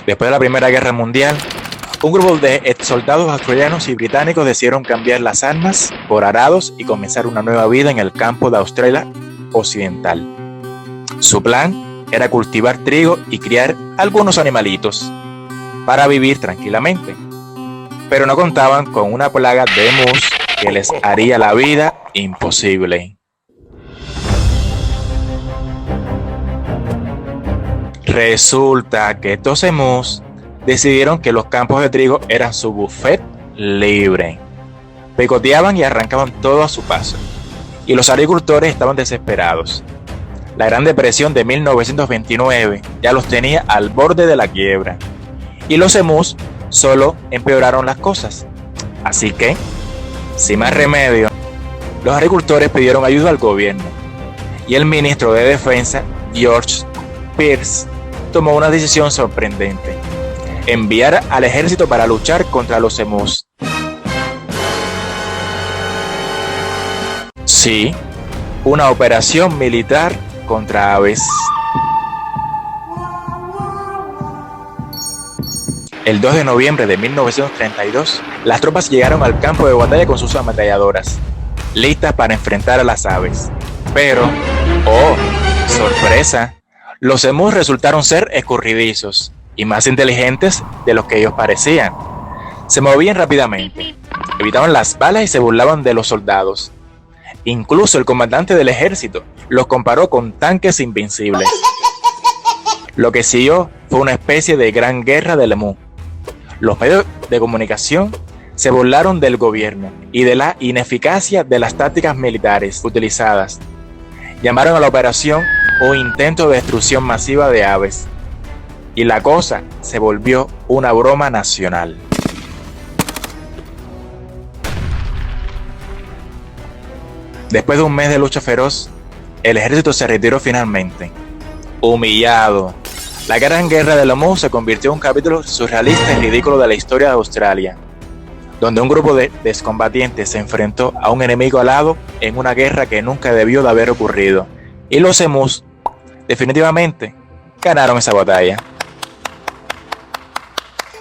Después de la Primera Guerra Mundial, un grupo de ex soldados australianos y británicos decidieron cambiar las armas por arados y comenzar una nueva vida en el campo de Australia Occidental. Su plan era cultivar trigo y criar algunos animalitos para vivir tranquilamente, pero no contaban con una plaga de mus que les haría la vida imposible. Resulta que estos emus decidieron que los campos de trigo eran su buffet libre. Picoteaban y arrancaban todo a su paso, y los agricultores estaban desesperados. La Gran Depresión de 1929 ya los tenía al borde de la quiebra, y los emus solo empeoraron las cosas. Así que, sin más remedio, los agricultores pidieron ayuda al gobierno, y el ministro de Defensa, George Pearce, tomó una decisión sorprendente: enviar al ejército para luchar contra los emus. Sí, una operación militar contra aves. El 2 de noviembre de 1932, las tropas llegaron al campo de batalla con sus ametralladoras, listas para enfrentar a las aves. Pero, ¡oh, sorpresa!, los emus resultaron ser escurridizos y más inteligentes de lo que ellos parecían. Se movían rápidamente, evitaban las balas y se burlaban de los soldados. Incluso el comandante del ejército los comparó con tanques invencibles. Lo que siguió fue una especie de gran guerra del emú. Los medios de comunicación se burlaron del gobierno y de la ineficacia de las tácticas militares utilizadas. Llamaron a la operación un intento de destrucción masiva de aves. Y la cosa se volvió una broma nacional. Después de un mes de lucha feroz, el ejército se retiró finalmente, humillado. La Gran Guerra del Emú se convirtió en un capítulo surrealista y ridículo de la historia de Australia, donde un grupo de excombatientes se enfrentó a un enemigo alado en una guerra que nunca debió de haber ocurrido. Y los emus, definitivamente, ganaron esa batalla.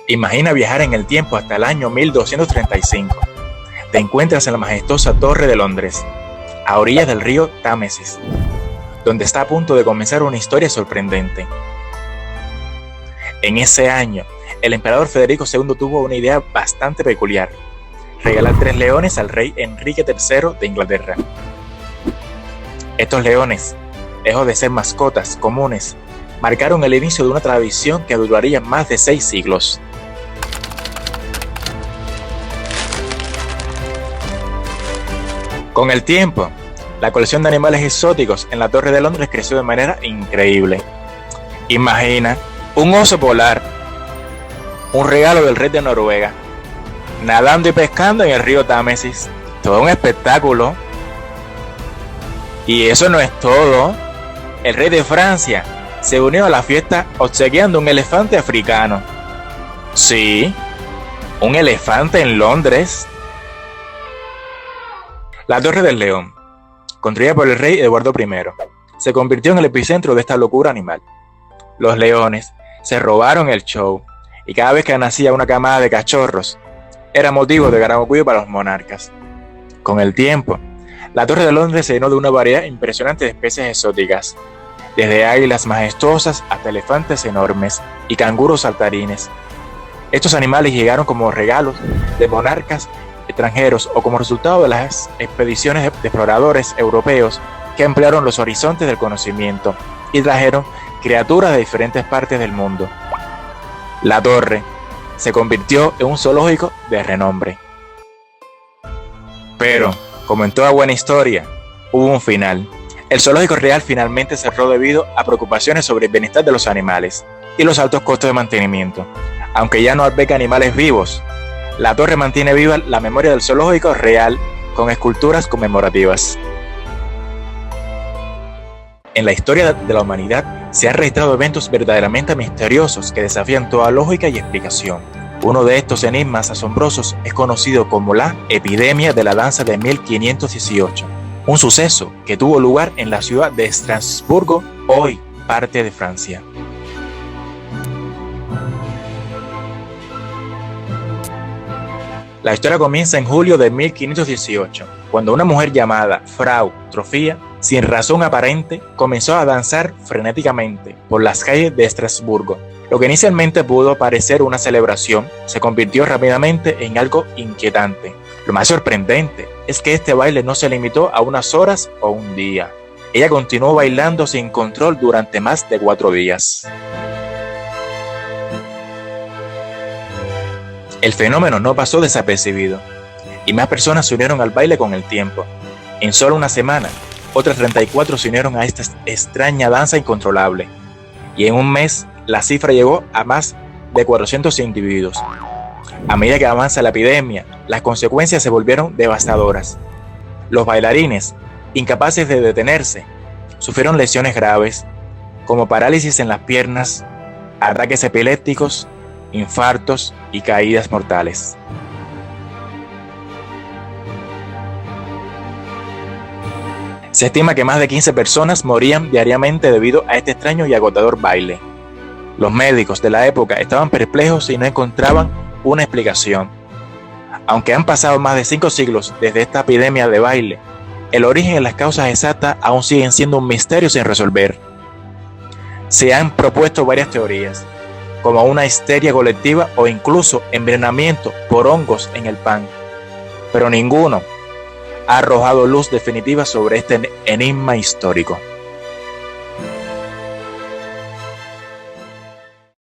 Imagina viajar en el tiempo hasta el año 1235. Te encuentras en la majestuosa Torre de Londres, a orillas del río Támesis, donde está a punto de comenzar una historia sorprendente. En ese año, el emperador Federico II tuvo una idea bastante peculiar: regalar 3 leones al rey Enrique III de Inglaterra. Estos leones, lejos de ser mascotas comunes, marcaron el inicio de una tradición que duraría más de 6 siglos. Con el tiempo, la colección de animales exóticos en la Torre de Londres creció de manera increíble. Imagina un oso polar, un regalo del rey de Noruega, nadando y pescando en el río Támesis. Todo un espectáculo. Y eso no es todo. El rey de Francia se unió a la fiesta obsequiando un elefante africano. Sí, un elefante en Londres. La Torre del León, construida por el rey Eduardo I, se convirtió en el epicentro de esta locura animal. Los leones se robaron el show, y cada vez que nacía una camada de cachorros, era motivo de gran orgullo para los monarcas. Con el tiempo, la Torre de Londres se llenó de una variedad impresionante de especies exóticas, desde águilas majestuosas hasta elefantes enormes y canguros saltarines. Estos animales llegaron como regalos de monarcas extranjeros o como resultado de las expediciones de exploradores europeos que ampliaron los horizontes del conocimiento y trajeron criaturas de diferentes partes del mundo. La torre se convirtió en un zoológico de renombre. Pero, como en toda buena historia, hubo un final. El zoológico real finalmente cerró debido a preocupaciones sobre el bienestar de los animales y los altos costos de mantenimiento. Aunque ya no alberga animales vivos, la torre mantiene viva la memoria del zoológico real con esculturas conmemorativas. En la historia de la humanidad se han registrado eventos verdaderamente misteriosos que desafían toda lógica y explicación. Uno de estos enigmas asombrosos es conocido como la epidemia de la danza de 1518, un suceso que tuvo lugar en la ciudad de Estrasburgo, hoy parte de Francia. La historia comienza en julio de 1518, cuando una mujer llamada Frau Trofia, sin razón aparente, comenzó a danzar frenéticamente por las calles de Estrasburgo. Lo que inicialmente pudo parecer una celebración se convirtió rápidamente en algo inquietante. Lo más sorprendente es que este baile no se limitó a unas horas o un día. Ella continuó bailando sin control durante más de 4 días. El fenómeno no pasó desapercibido, y más personas se unieron al baile con el tiempo. En solo una semana, otras 34 se unieron a esta extraña danza incontrolable, y en un mes la cifra llegó a más de 400 individuos. A medida que avanza la epidemia, las consecuencias se volvieron devastadoras. Los bailarines, incapaces de detenerse, sufrieron lesiones graves, como parálisis en las piernas, ataques epilépticos, infartos y caídas mortales. Se estima que más de 15 personas morían diariamente debido a este extraño y agotador baile. Los médicos de la época estaban perplejos y no encontraban una explicación. Aunque han pasado más de 5 siglos desde esta epidemia de baile, el origen y las causas exactas aún siguen siendo un misterio sin resolver. Se han propuesto varias teorías, como una histeria colectiva o incluso envenenamiento por hongos en el pan, pero ninguno ha arrojado luz definitiva sobre este enigma histórico.